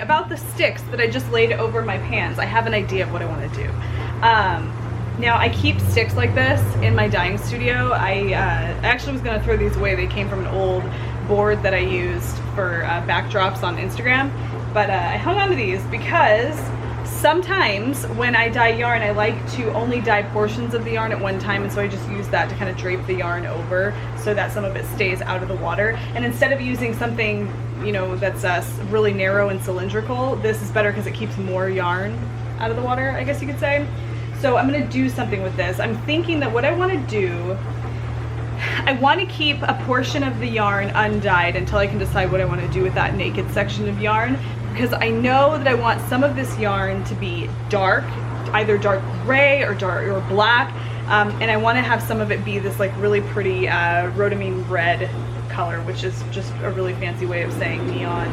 about the sticks that I just laid over my pans, I have an idea of what I want to do. Now I keep sticks like this in my dyeing studio. I actually was going to throw these away. They came from an old board that I used for backdrops on Instagram, but I hung on to these because sometimes when I dye yarn, I like to only dye portions of the yarn at one time, and so I just use that to kind of drape the yarn over so that some of it stays out of the water. And instead of using something, you know, that's really narrow and cylindrical, this is better because it keeps more yarn out of the water, I guess you could say. So I'm gonna do something with this. I'm thinking that what I want to do, I want to keep a portion of the yarn undyed until I can decide what I want to do with that naked section of yarn, because I know that I want some of this yarn to be dark, either dark gray or black, and I want to have some of it be this like really pretty rhodamine red color, which is just a really fancy way of saying neon,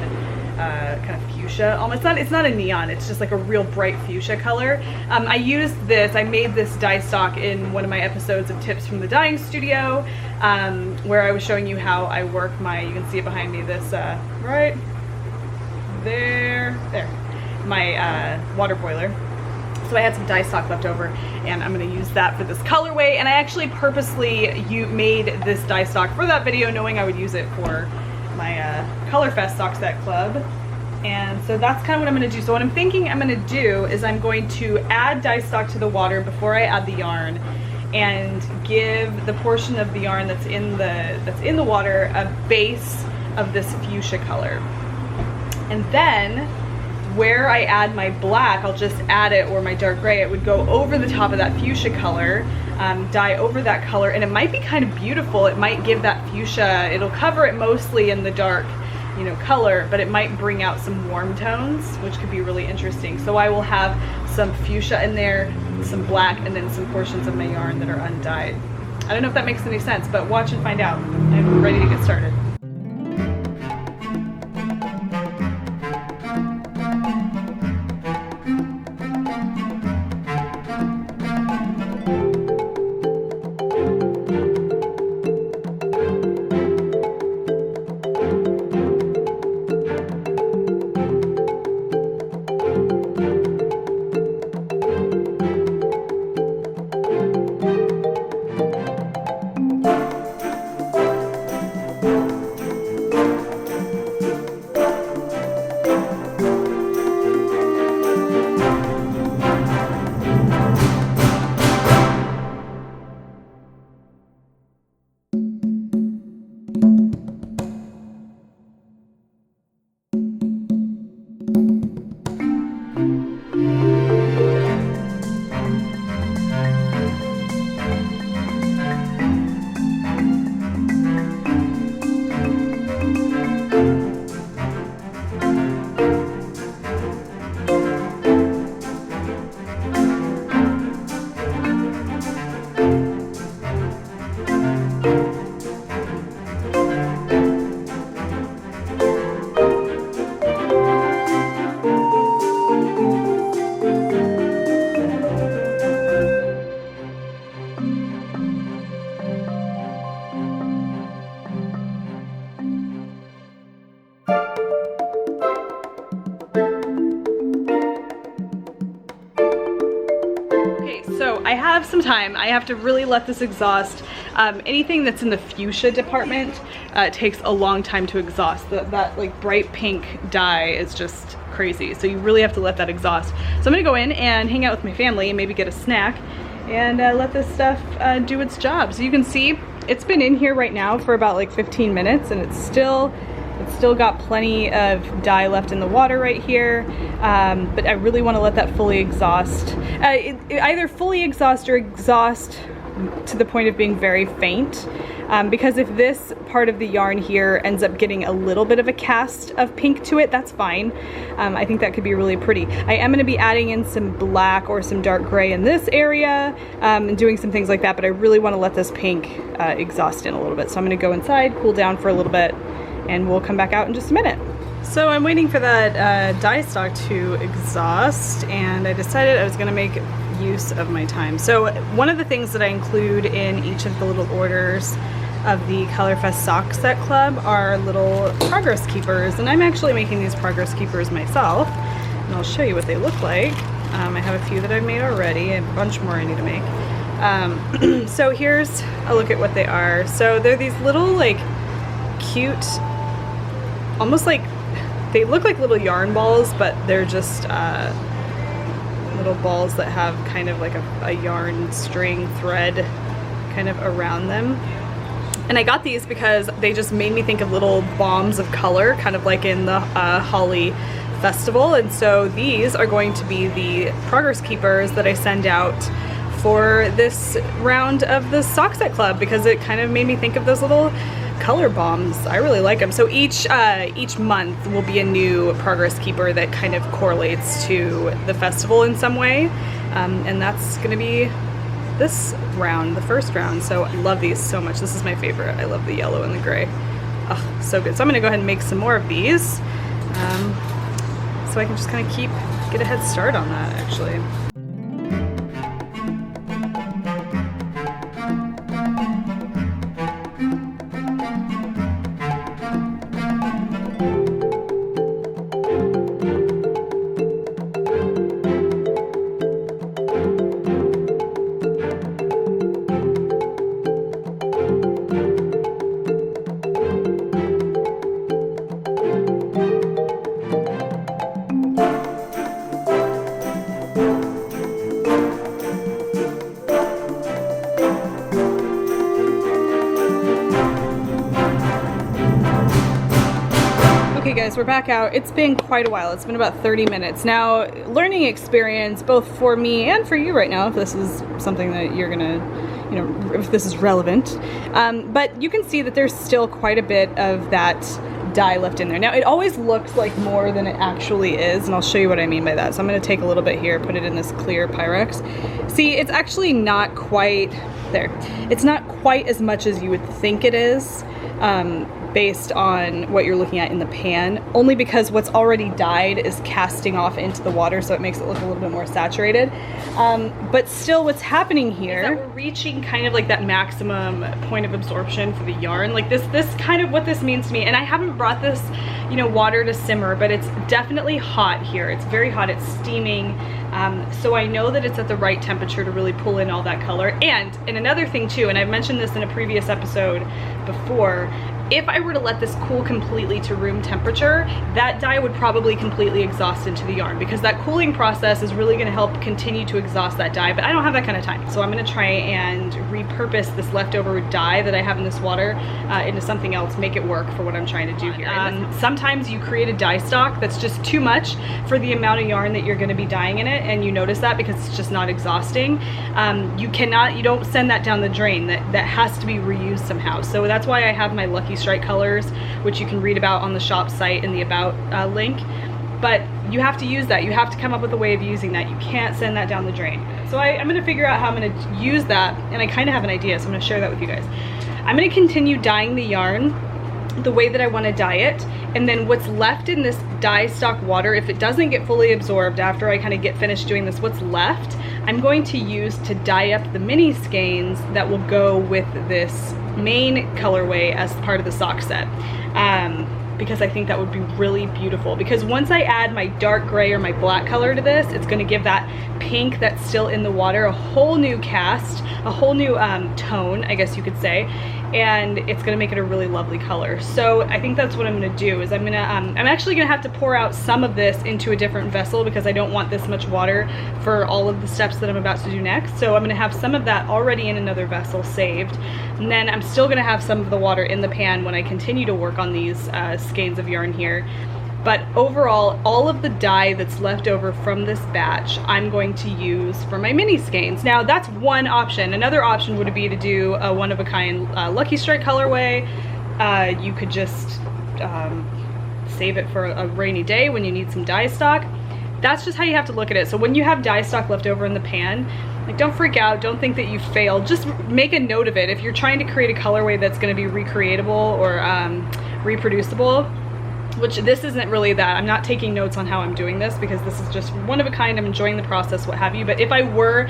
kind of fuchsia almost. It's not a neon, it's just like a real bright fuchsia color. I made this dye stock in one of my episodes of Tips from the Dyeing Studio, where I was showing you how I work you can see it behind me, this right there, my water boiler. So I had some dye stock left over, and I'm going to use that for this colorway. And I actually purposely made this dye stock for that video, knowing I would use it for my Colorfest Sock Set Club. And so that's kind of what I'm going to do. So what I'm thinking I'm going to do is I'm going to add dye stock to the water before I add the yarn, and give the portion of the yarn that's in the water a base of this fuchsia color. And then where I add my black, I'll just add it, or my dark gray, it would go over the top of that fuchsia color, dye over that color, and it might be kind of beautiful. It might give that fuchsia, it'll cover it mostly in the dark, you know, color, but it might bring out some warm tones, which could be really interesting. So I will have some fuchsia in there, some black, and then some portions of my yarn that are undyed. I don't know if that makes any sense, but watch and find out. I'm ready to get started. I have some time. I have to really let this exhaust. Anything that's in the fuchsia department takes a long time to exhaust. That like bright pink dye is just crazy. So you really have to let that exhaust. So I'm gonna go in and hang out with my family and maybe get a snack and let this stuff do its job. So you can see it's been in here right now for about like 15 minutes and it's still got plenty of dye left in the water right here, but I really want to let that fully exhaust. Either fully exhaust or exhaust to the point of being very faint, because if this part of the yarn here ends up getting a little bit of a cast of pink to it, that's fine. I think that could be really pretty. I am going to be adding in some black or some dark gray in this area, and doing some things like that, but I really want to let this pink exhaust in a little bit. So I'm going to go inside, cool down for a little bit, and we'll come back out in just a minute. So I'm waiting for that dye stock to exhaust, and I decided I was going to make use of my time. So one of the things that I include in each of the little orders of the Colorfest Sock Set Club are little progress keepers, and I'm actually making these progress keepers myself, and I'll show you what they look like. I have a few that I've made already, and a bunch more I need to make. So here's a look at what they are. So they're these little like cute, almost like, they look like little yarn balls, but they're just little balls that have kind of like a yarn string thread kind of around them. And I got these because they just made me think of little bombs of color, kind of like in the Holi festival. And so these are going to be the progress keepers that I send out for this round of the Sock Set Club, because it kind of made me think of those little color bombs. I really like them. So each month will be a new progress keeper that kind of correlates to the festival in some way, and that's going to be this round, the first round. So I love these so much. This is my favorite. I love the yellow and the gray. Oh, so good. So I'm going to go ahead and make some more of these, so I can just kind of get a head start on that actually. Okay guys, we're back out. It's been quite a while. It's been about 30 minutes. Now, learning experience both for me and for you right now, if this is something that you're gonna, you know, if this is relevant. But you can see that there's still quite a bit of that dye left in there. Now, it always looks like more than it actually is, and I'll show you what I mean by that. So I'm gonna take a little bit here, put it in this clear Pyrex. See, it's actually not quite, there. It's not quite as much as you would think it is. Based on what you're looking at in the pan, only because what's already dyed is casting off into the water, so it makes it look a little bit more saturated. But still, what's happening here is that we're reaching kind of like that maximum point of absorption for the yarn. Like this kind of what this means to me, and I haven't brought this, you know, water to simmer, but it's definitely hot here. It's very hot, it's steaming. So I know that it's at the right temperature to really pull in all that color. And another thing too, and I've mentioned this in a previous episode before, if I were to let this cool completely to room temperature, that dye would probably completely exhaust into the yarn, because that cooling process is really going to help continue to exhaust that dye, but I don't have that kind of time. So I'm going to try and repurpose this leftover dye that I have in this water into something else, make it work for what I'm trying to do here. Sometimes you create a dye stock that's just too much for the amount of yarn that you're going to be dyeing in it, and you notice that because it's just not exhausting. You don't send that down the drain. That has to be reused somehow. So that's why I have my Lucky Strike colors, which you can read about on the shop site in the About link. But you have to use that. You have to come up with a way of using that. You can't send that down the drain. So I'm going to figure out how I'm going to use that, and I kind of have an idea, so I'm going to share that with you guys. I'm going to continue dyeing the yarn the way that I want to dye it, and then what's left in this dye stock water, if it doesn't get fully absorbed after I kind of get finished doing this, what's left I'm going to use to dye up the mini skeins that will go with this main colorway as part of the sock set. Because I think that would be really beautiful, because once I add my dark gray or my black color to this, it's going to give that pink that's still in the water a whole new cast, a whole new tone, I guess you could say, and it's going to make it a really lovely color. So I think that's what I'm going to do, is I'm actually going to have to pour out some of this into a different vessel, because I don't want this much water for all of the steps that I'm about to do next. So I'm going to have some of that already in another vessel saved, and then I'm still going to have some of the water in the pan when I continue to work on these skeins of yarn here. But overall, all of the dye that's left over from this batch, I'm going to use for my mini skeins. Now, that's one option. Another option would be to do a one-of-a-kind Lucky Strike colorway. You could just save it for a rainy day when you need some dye stock. That's just how you have to look at it. So when you have dye stock left over in the pan, like, don't freak out, don't think that you failed. Just make a note of it. If you're trying to create a colorway that's going to be recreatable or reproducible, which this isn't really that. I'm not taking notes on how I'm doing this, because this is just one of a kind. I'm enjoying the process, what have you. But if I were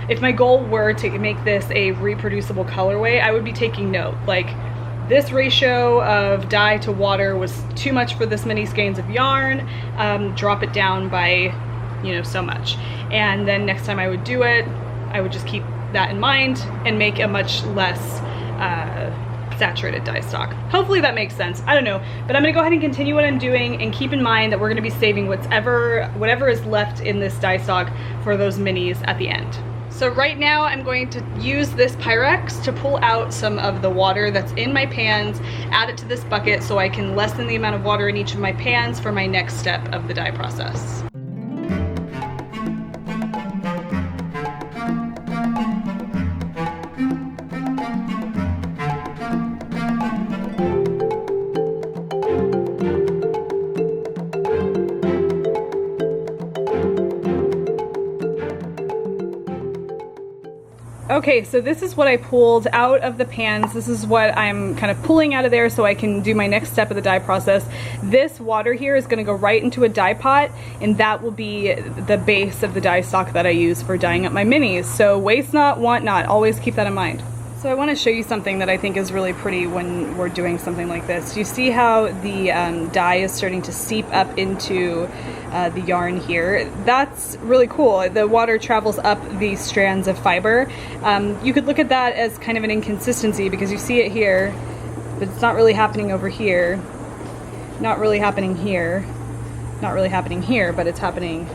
if my goal were to make this a reproducible colorway, I would be taking note. Like, this ratio of dye to water was too much for this many skeins of yarn. Drop it down by, you know, so much. And then next time I would do it, I would just keep that in mind and make a much less saturated dye stock. Hopefully that makes sense. I don't know, but I'm gonna go ahead and continue what I'm doing, and keep in mind that we're gonna be saving whatever is left in this dye stock for those minis at the end. So right now I'm going to use this Pyrex to pull out some of the water that's in my pans, add it to this bucket so I can lessen the amount of water in each of my pans for my next step of the dye process. Okay, so this is what I pulled out of the pans. This is what I'm kind of pulling out of there so I can do my next step of the dye process. This water here is going to go right into a dye pot, and that will be the base of the dye stock that I use for dyeing up my minis. So waste not, want not. Always keep that in mind. So I want to show you something that I think is really pretty when we're doing something like this. You see how the dye is starting to seep up into the yarn here? That's really cool. The water travels up these strands of fiber. You could look at that as kind of an inconsistency because you see it here, but it's not really happening over here. Not really happening here. Not really happening here, but it's happening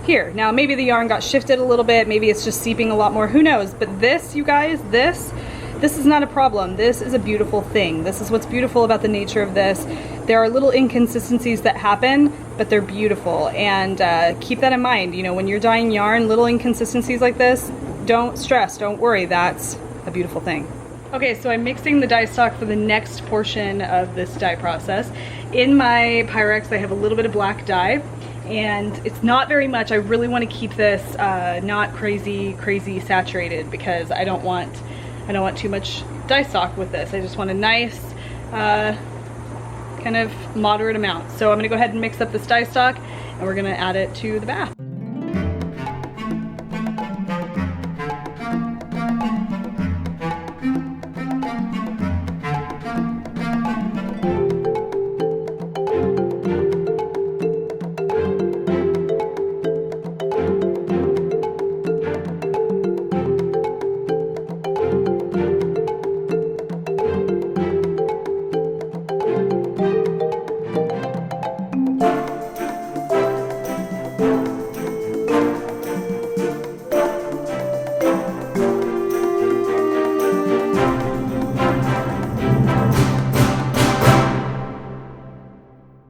here. Now maybe the yarn got shifted a little bit, maybe it's just seeping a lot more, who knows? But this, you guys, this is not a problem. This is a beautiful thing. This is what's beautiful about the nature of this. There are little inconsistencies that happen, but they're beautiful, and keep that in mind. You know, when you're dyeing yarn, little inconsistencies like this, don't stress, don't worry, that's a beautiful thing. Okay, so I'm mixing the dye stock for the next portion of this dye process. In my Pyrex, I have a little bit of black dye, and it's not very much. I really want to keep this not crazy saturated because I don't want too much dye stock with this. I just want a nice kind of moderate amount. So I'm gonna go ahead and mix up this dye stock, and we're gonna add it to the bath.